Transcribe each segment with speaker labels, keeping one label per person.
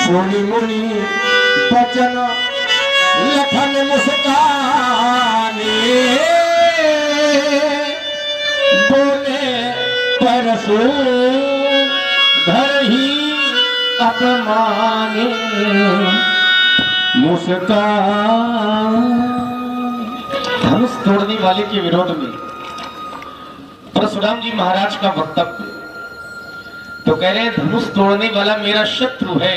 Speaker 1: सुनी मुनि बचन लखन मुस्काने बोले परसो घर ही अपमाने मुस्कान। धनुष तोड़ने वाले के विरोध में परशुराम जी महाराज का वक्तव्य तो कह रहे हैं धनुष तोड़ने वाला मेरा शत्रु है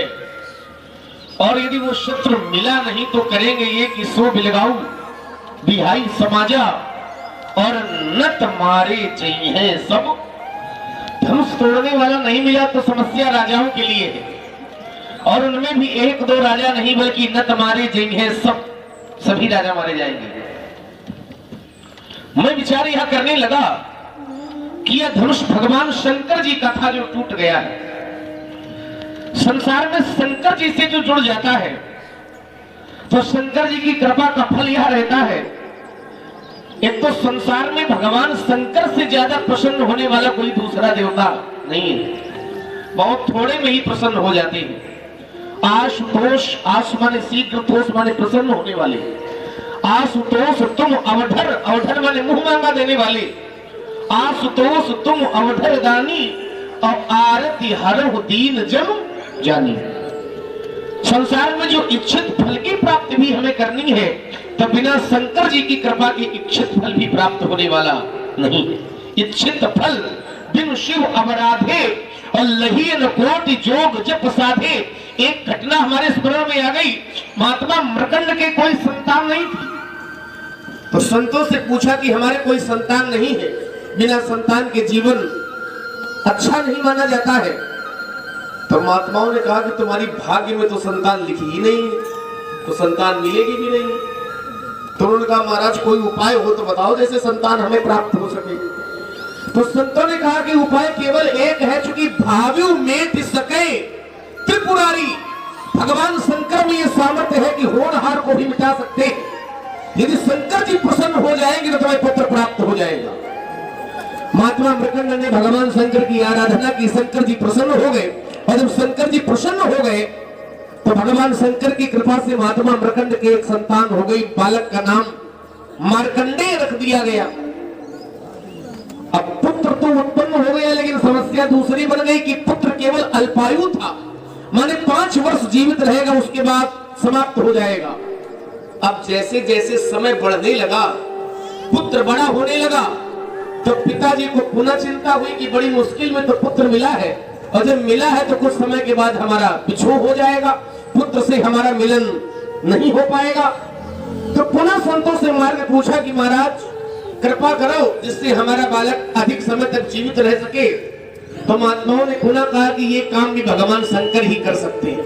Speaker 1: और यदि वो शत्रु मिला नहीं तो करेंगे ये कि सो बिलगाऊ बिहाई समाजा और नत मारे चाहिए सब। धनुष तोड़ने वाला नहीं मिला तो समस्या राजाओं के लिए है और उनमें भी एक दो राजा नहीं बल्कि नत मारे चाहिए सब, सभी राजा मारे जाएंगे। मैं विचार यह करने लगा कि यह धनुष भगवान शंकर जी का था जो टूट गया है। संसार में शंकर जी से जो जुड़ जाता है तो शंकर जी की कृपा का फल यह रहता है, एक तो संसार में भगवान शंकर से ज्यादा प्रसन्न होने वाला कोई दूसरा देवता नहीं है, बहुत थोड़े में ही प्रसन्न हो जाते हैं। आशुतोष, आश माने शीघ्र, तोष माने प्रसन्न होने वाले। आशुतोष तुम अवधर, अवधर माने मुंह मांगा देने वाले। आशुतोष तुम अवधर दानी और आरती हरहु दीन जन जानी। संसार में जो इच्छित फल की प्राप्ति भी हमें करनी है तो बिना शंकर जी की कृपा के इच्छित फल भी प्राप्त होने वाला नहीं है। इच्छित फल बिन शिव अवराधे और लहीन कोटि जोग जप साधे। एक घटना हमारे स्मरण में आ गई, महात्मा मृकंड के कोई संतान नहीं थी तो संतों से पूछा कि हमारे कोई संतान नहीं है, बिना संतान के जीवन अच्छा नहीं माना जाता है। तो महात्माओं ने कहा कि तुम्हारी भाग्य में तो संतान लिखी ही नहीं है, तो संतान मिलेगी भी नहीं। तो उन्होंने कहा महाराज कोई उपाय हो तो बताओ जैसे संतान हमें प्राप्त हो सके। तो संतों ने कहा कि उपाय केवल एक है, चूंकि भाव्यु मेट सके त्रिपुरारी। भगवान शंकर में यह सामर्थ्य है कि होनहार को भी मिटा सकते हैं। यदि शंकर जी प्रसन्न हो जाएंगे तो तुम्हें पुत्र प्राप्त हो जाएगा। महात्मा मृकंड ने भगवान शंकर की आराधना की, शंकर जी प्रसन्न हो गए और जब शंकर जी प्रसन्न हो गए तो भगवान शंकर की कृपा से महात्मा मृकंड के एक संतान हो गई। बालक का नाम मार्कंडेय रख दिया गया। अब पुत्र तो उत्पन्न हो गया लेकिन समस्या दूसरी बन गई कि पुत्र केवल अल्पायु था, माने 5 वर्ष जीवित रहेगा, उसके बाद समाप्त हो जाएगा। अब जैसे जैसे समय बढ़ने लगा, पुत्र बड़ा होने लगा तो पिताजी को पुनः चिंता हुई कि बड़ी मुश्किल में तो पुत्र मिला है और जब मिला है तो कुछ समय के बाद हमारा बिछोह हो जाएगा, पुत्र से हमारा मिलन नहीं हो पाएगा। तो पुनः संतों से मार्ग पूछा कि महाराज कृपा करो जिससे हमारा बालक अधिक समय तक जीवित रह सके। तो महात्माओं ने पुनः कहा कि ये काम भी भगवान शंकर ही कर सकते हैं,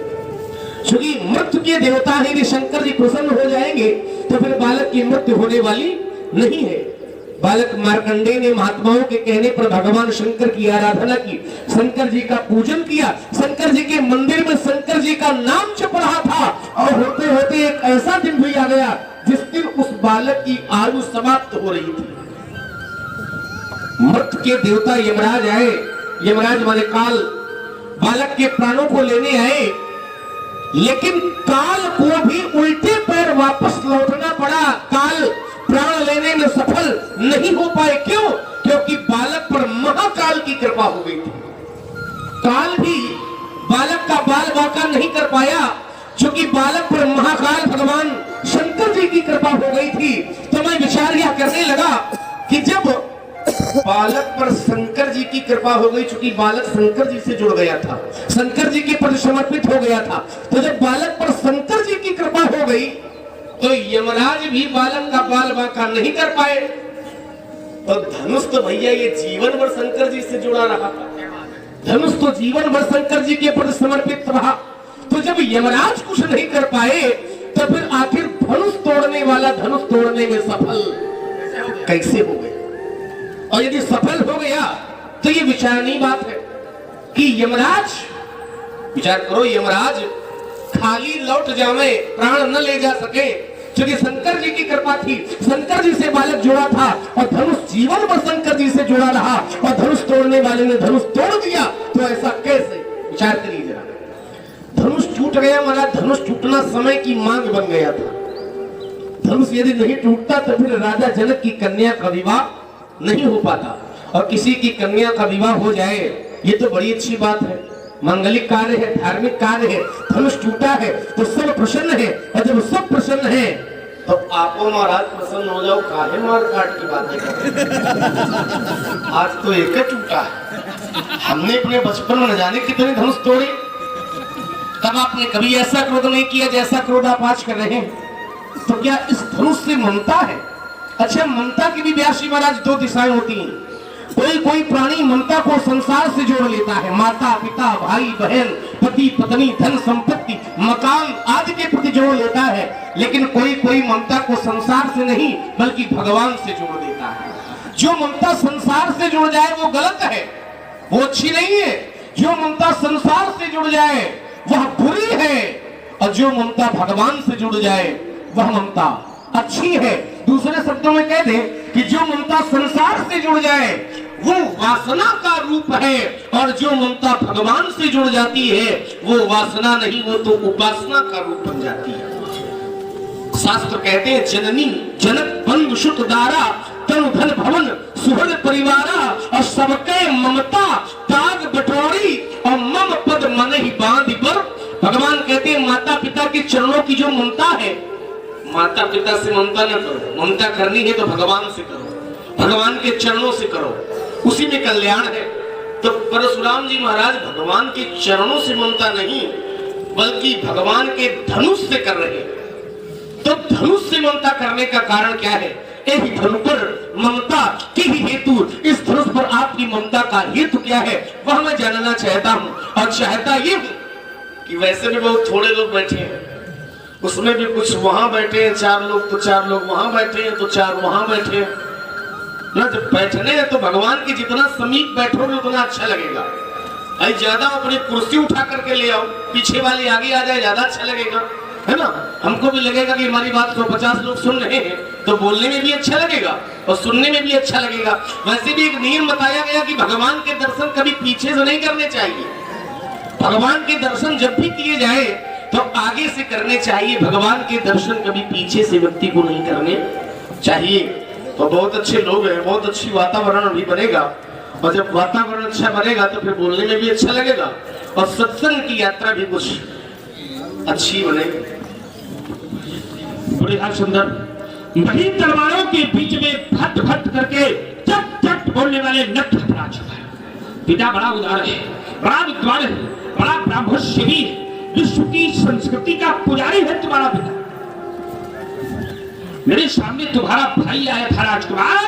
Speaker 1: क्योंकि मृत्यु के देवता है। यदि शंकर जी प्रसन्न हो जाएंगे तो फिर बालक की मृत्यु होने वाली नहीं है। बालक मार्कंडेय ने महात्माओं के कहने पर भगवान शंकर की आराधना की, शंकर जी का पूजन किया। शंकर जी के मंदिर में शंकर जी का नाम जप रहा था और होते होते एक ऐसा दिन भी आ गया जिस दिन उस बालक की आयु समाप्त हो रही थी। मृत्यु के देवता यमराज आए, यमराज माने काल, बालक के प्राणों को लेने आए, लेकिन काल को भी उल्टे पैर वापस लौटना पड़ा। काल प्राण लेने में सफल नहीं हो पाए। क्यों? क्योंकि बालक पर महाकाल की कृपा हो गई थी। काल भी बालक का बाल बांका नहीं कर पाया, क्योंकि बालक पर महाकाल भगवान शंकर जी की कृपा हो गई थी। तो मैं विचार यह करने लगा कि जब बालक पर शंकर जी की कृपा हो गई, चूंकि बालक शंकर जी से जुड़ गया था, शंकर जी के प्रति समर्पित हो गया था, तो जब बालक पर शंकर जी की कृपा हो गई तो यमराज भी बालक का बाल बांका नहीं कर पाए। तो धनुष तो भैया ये जीवन भर शंकर जी से जुड़ा रहा था, धनुष तो जीवन भर शंकर जी के प्रति समर्पित रहा। तो जब यमराज कुछ नहीं कर पाए तो फिर आखिर धनुष तोड़ने वाला धनुष तोड़ने में सफल कैसे हो गया? और यदि सफल हो गया तो ये विचारणीय बात है कि यमराज, विचार करो, यमराज खाली लौट जावे, प्राण न ले जा सके, क्योंकि शंकर जी की कृपा थी, शंकर जी से बालक जुड़ा था और धनुष जीवन भर शंकर जी से जुड़ा रहा और धनुष तोड़ने वाले ने धनुष तोड़ दिया। तो ऐसा कैसे? विचार करिए जरा। धनुष टूट गया, मगर धनुष टूटना समय की मांग बन गया था। धनुष यदि नहीं टूटता तो फिर राजा जनक की कन्या का विवाह नहीं हो पाता, और किसी की कन्या का विवाह हो जाए ये तो बड़ी अच्छी बात है, मांगलिक कार्य है, धार्मिक कार्य है। धनुष टूटा है तो सब प्रसन्न है, और जब सब प्रसन्न है तो आपो महाराज प्रसन्न हो जाओ, काहे मार काट की बातें कर। आज तो एक टूटा है। हमने अपने बचपन में न जाने कितने धनुष तोड़े, तब आपने कभी ऐसा क्रोध नहीं किया जैसा क्रोध आप आज कर रहे हैं। तो क्या इस धनुष से ममता है? अच्छा, ममता की भी व्यासी महाराज दो दिशाएं होती हैं। कोई प्राणी ममता को संसार से जोड़ लेता है, माता पिता भाई बहन पति पत्नी धन संपत्ति मकान आदि के प्रति जोड़ लेता है, लेकिन कोई ममता को संसार से नहीं बल्कि भगवान से जोड़ देता है। जो ममता संसार से जुड़ जाए वो गलत है, वो अच्छी नहीं है। जो ममता संसार से जुड़ जाए वह बुरी है, और जो ममता भगवान से जुड़ जाए वह ममता अच्छी है। दूसरे शब्दों में कह दें कि जो ममता संसार से जुड़ जाए वो वासना का रूप है, और जो ममता भगवान से जुड़ जाती है वो वासना नहीं, वो तो उपासना का रूप बन जाती है। शास्त्र कहते हैं जननी जनक बंधु सुत दारा तनु धन भवन सुहृद परिवारा, और सबके ममता ताग बटोरी और मम पद मन ही बांधी पर। भगवान कहते हैं माता पिता के चरणों की जो ममता है, माता पिता से ममता न करो, ममता करनी है तो भगवान से करो, भगवान के चरणों से करो, उसी में कल्याण है। तो परशुराम जी महाराज भगवान के चरणों से ममता नहीं बल्कि भगवान के धनुष से कर रहे हैं। तो धनुष से ममता करने का कारण क्या है? यही धनुष पर ममता की ही हेतु, इस धनुष पर आपकी ममता का हेतु क्या है वह मैं जानना चाहता हूँ। और चाहता ये हूँ कि वैसे भी बहुत थोड़े लोग बैठे हैं, उसमें भी कुछ वहां बैठे हैं 4 लोग, तो 4 लोग वहां बैठे हैं, तो 4 वहां बैठे हैं ना। जब बैठने हैं तो भगवान के जितना समीप बैठोगे उतना अच्छा लगेगा। अरे ज्यादा अपनी कुर्सी उठा करके ले आओ, पीछे वाले आगे आ जाए, ज्यादा अच्छा लगेगा, है ना। हमको भी लगेगा कि हमारी बात 150 लोग सुन रहे हैं, तो बोलने में भी अच्छा लगेगा और सुनने में भी अच्छा लगेगा। वैसे भी एक नियम बताया गया कि भगवान के दर्शन कभी पीछे से नहीं करने चाहिए। भगवान के दर्शन जब भी किए जाए तो आगे से करने चाहिए। भगवान के दर्शन कभी पीछे से व्यक्ति को नहीं करने चाहिए। तो बहुत अच्छे लोग हैं, बहुत अच्छी वातावरण भी बनेगा, और जब वातावरण अच्छा बनेगा तो फिर बोलने में भी अच्छा लगेगा और सत्संग की यात्रा भी कुछ अच्छी बनेगी। बड़ी सुंदर बड़ी तलवारों के बीच में भट भट करके चट चट बोलने वाले नटराज पिता बड़ा उदार है, बड़ा विद्वान है, बड़ा ब्रह्मोत्सवी है, विश्व की संस्कृति का पुजारी है तुम्हारा पिता। मेरे सामने तुम्हारा भाई आया था राजकुमार,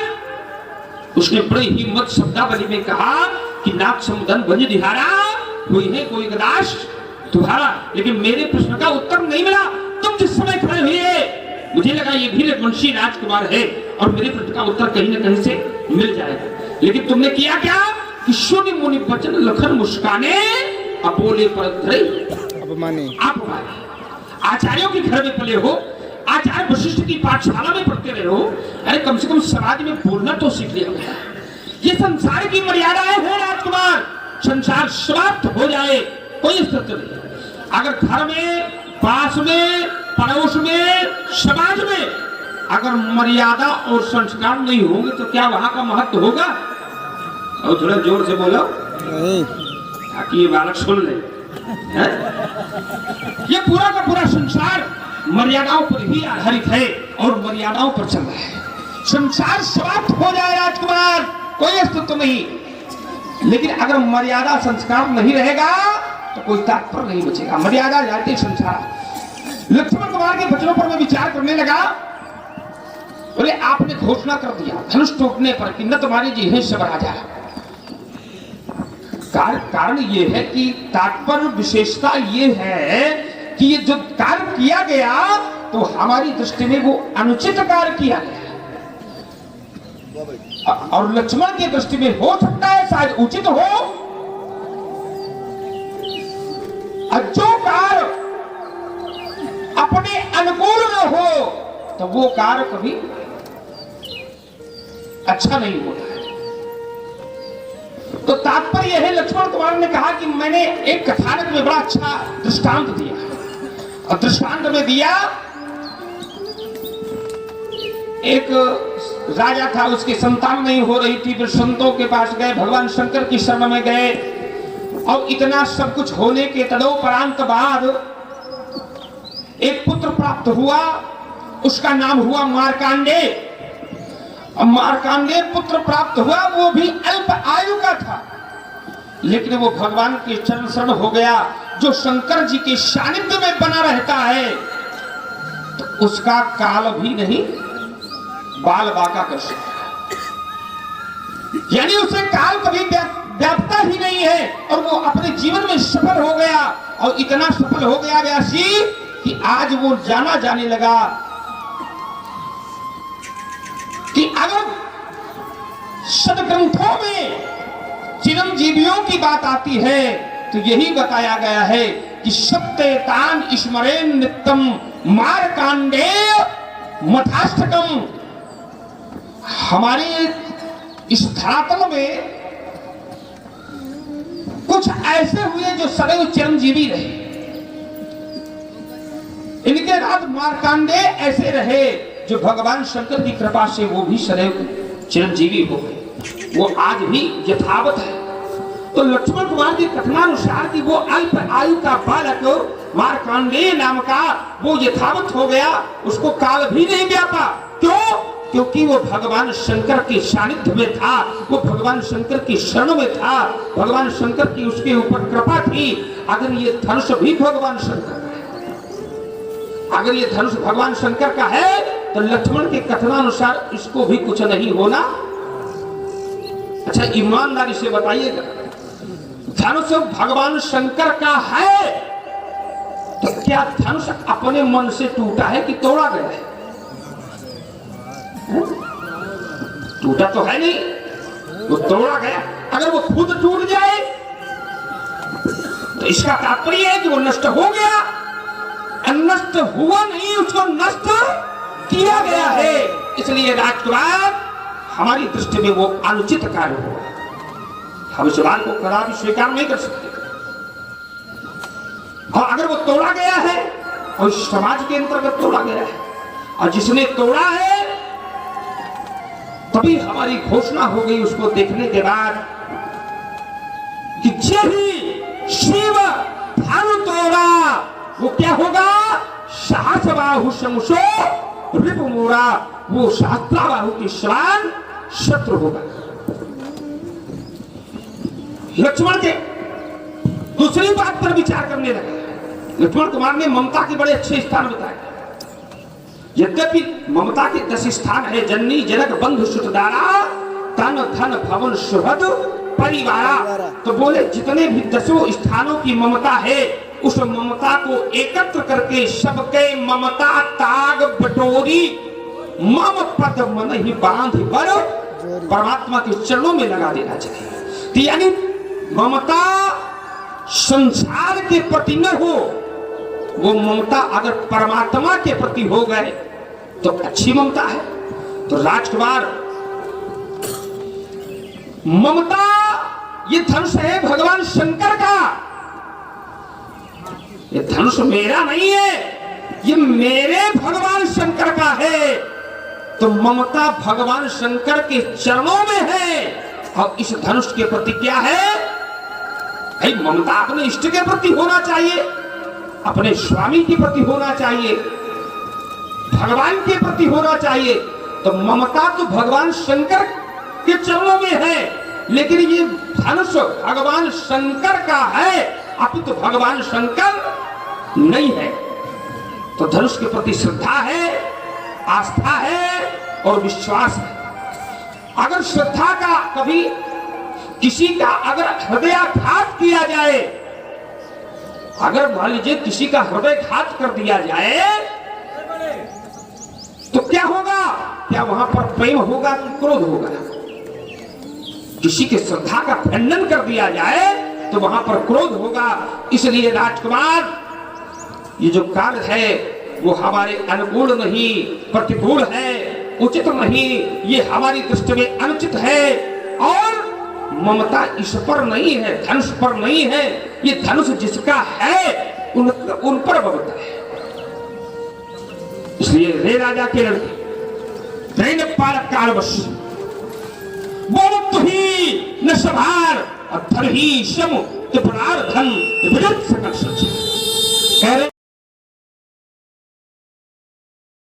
Speaker 1: उसने बड़े हिम्मत शब्दावली में कहा कि नाग समुदन वंज दिहारा हुई है कोई गदाश तुम्हारा, लेकिन मेरे प्रश्न का उत्तर नहीं मिला। तुम जिस समय खड़े हुए मुझे लगा ये भी रघुवंशी राजकुमार है और मेरे प्रश्न का उत्तर कहीं न कहीं से मिल जाएगा, लेकिन तुमने किया क्या कि शून्य मुनि वचन लखन मुस्काने अपोले पर अपमाने। आचार्यों के घर में पले हो, आचार्य वशिष्ठ की पाठशाला में पढ़ते रहे हो, अरे कम से कम समाज में बोलना तो सीख लिया गया। ये संसार की मर्यादाएं हैं राजकुमार, संसार समाप्त हो जाए कोई स्थिति नहीं। अगर घर में, पास में, पड़ोस में, समाज में अगर मर्यादा और संस्कार नहीं होंगे तो क्या वहां का महत्व होगा? और थोड़ा जोर से बोलो ताकि ये बालक सुन ले। ये पूरा का पूरा संसार मर्यादाओं पर ही आधारित है और मर्यादाओं पर चल रहा है। संसार समाप्त हो जाए राजकुमार कोई अस्तित्व नहीं, लेकिन अगर मर्यादा संस्कार नहीं रहेगा तो कोई तात्पर्य नहीं बचेगा। मर्यादा जाती संसार। लक्ष्मण कुमार के वचनों पर मैं विचार करने लगा, बोले आपने घोषणा कर दिया धनुष टूटने पर कि न तुम्हारी जिह्वा से राजा। कारण ये है कि तात्पर्य विशेषता ये है कि ये जो कार्य किया गया तो हमारी दृष्टि में वो अनुचित कार्य किया गया, और लक्ष्मण की दृष्टि में हो सकता है शायद उचित हो। जो कार्य अपने अनुकूल न हो तो वो कार्य कभी अच्छा नहीं होता है। तो तात्पर्य यह है लक्ष्मण
Speaker 2: लक्ष्मण कुमार ने कहा कि मैंने एक कथानक में बड़ा अच्छा दृष्टांत दिया, और दृष्टांत में दिया एक राजा था, उसकी संतान नहीं हो रही थी, फिर संतों के पास गए, भगवान शंकर की शरण में गए, और इतना सब कुछ होने के तदोपरांत बाद एक पुत्र प्राप्त हुआ, उसका नाम हुआ मार्कांडेय। और मार्कांडेय पुत्र प्राप्त हुआ, वो भी अल्प आयु का था, लेकिन वो भगवान के चरण शरण हो गया। जो शंकर जी के सानिध्य में बना रहता है तो उसका काल भी नहीं बाल बाका कर सकता, यानी उसे काल कभी व्यापता ही नहीं है, और वो अपने जीवन में सफल हो गया, और इतना सफल हो गया व्यासी कि आज वो जाना जाने लगा कि अगर सदग्रंथों में चिरंजीवियों की बात आती है तो यही बताया गया है कि सत्यतान स्मरेन नित्यम मार्कांडेय मथाष्टकम। हमारे इस धरातल में कुछ ऐसे हुए जो सदैव चिरंजीवी रहे, इनके राज मार्कांडेय ऐसे रहे जो भगवान शंकर की कृपा से वो भी सदैव चिरंजीवी हो गए, वो आज भी यथावत है। तो लक्ष्मण कुमार के कथनानुसार कि वो अल्प आयु का बालक मार्कांडेय नाम का वो यथावत हो गया, उसको काल भी नहीं व्यापा। क्यों? क्योंकि वो भगवान शंकर के सानिध्य में था, वो भगवान शंकर की शरण में था, भगवान शंकर की उसके ऊपर कृपा थी। अगर ये धनुष भी भगवान शंकर का है, अगर ये धनुष भगवान शंकर का है तो लक्ष्मण के कथनानुसार इसको भी कुछ नहीं होना। अच्छा ईमानदारी से बताइएगा, धनुष भगवान शंकर का है तो क्या धनुष अपने मन से टूटा है कि तोड़ा गया है? टूटा तो है नहीं, वो तोड़ा गया। अगर वो खुद टूट जाए तो इसका तात्पर्य है कि वो नष्ट हो गया, नष्ट हुआ नहीं, उसको नष्ट किया गया है। इसलिए राजकुमार हमारी दृष्टि में वो अनुचित कार्य हुआ, हम इस बात को कदापि स्वीकार नहीं कर सकते। और अगर वो तोड़ा गया है और समाज के अंतर्गत तोड़ा गया है, और जिसने तोड़ा है तभी हमारी घोषणा हो गई उसको देखने के बाद कि जय शिव धनु तोड़ा, वो क्या होगा? सहस बाहु शमशो रिपु मोरा, वो सहस्त्र बाहु के समान शत्रु होगा। लक्ष्मण के दूसरी बात पर विचार करने लगा। लक्ष्मण कुमार ने ममता के बड़े अच्छे स्थान बताए। यद्यपि ममता के 10 स्थान है, जननी जनक बंधु सुतदारा तन धन भवन सुहृद परिवारा। तो बोले जितने भी 10 स्थानों की ममता है, उस ममता को एकत्र करके सबके ममता ताग बटोरी मम पद मन ही बांध पर परमात्मा के चरणों में लगा देना चाहिए। तो यानी ममता संसार के प्रति न हो, वो ममता अगर परमात्मा के प्रति हो गए तो अच्छी ममता है। तो राजकुमार ममता ये धनुष है भगवान शंकर का, ये धनुष मेरा नहीं है, ये मेरे भगवान शंकर का है। तो ममता भगवान शंकर के चरणों में है, और इस धनुष के प्रति क्या है? भाई ममता अपने इष्ट के प्रति होना चाहिए, अपने स्वामी के प्रति होना चाहिए, भगवान के प्रति होना चाहिए। तो ममता तो भगवान शंकर के चरणों में है, लेकिन ये धनुष भगवान शंकर का है, अभी तो भगवान शंकर नहीं है। तो धनुष के प्रति श्रद्धा है, आस्था है और विश्वास है। अगर श्रद्धा का कभी किसी का अगर हृदयाघात किया जाए, अगर मान लीजिए किसी का हृदयघात कर दिया जाए तो क्या होगा? क्या वहां पर प्रेम होगा कि क्रोध होगा? किसी के श्रद्धा का खंडन कर दिया जाए तो वहां पर क्रोध होगा। इसलिए राजकुमार ये जो कार्य है वो हमारे अनुकूल नहीं, प्रतिकूल है, उचित नहीं, ये हमारी दृष्टि में अनुचित है। और ममता इस पर नहीं है, धनुष पर नहीं है। ये धनुष जिसका है उन पर ममता है। इसलिए रे राजा के लड़के दैन पालक कालवश बोल तुही न सभार और धर ही शम त्रिपुरार धन विद्युत सकल सच।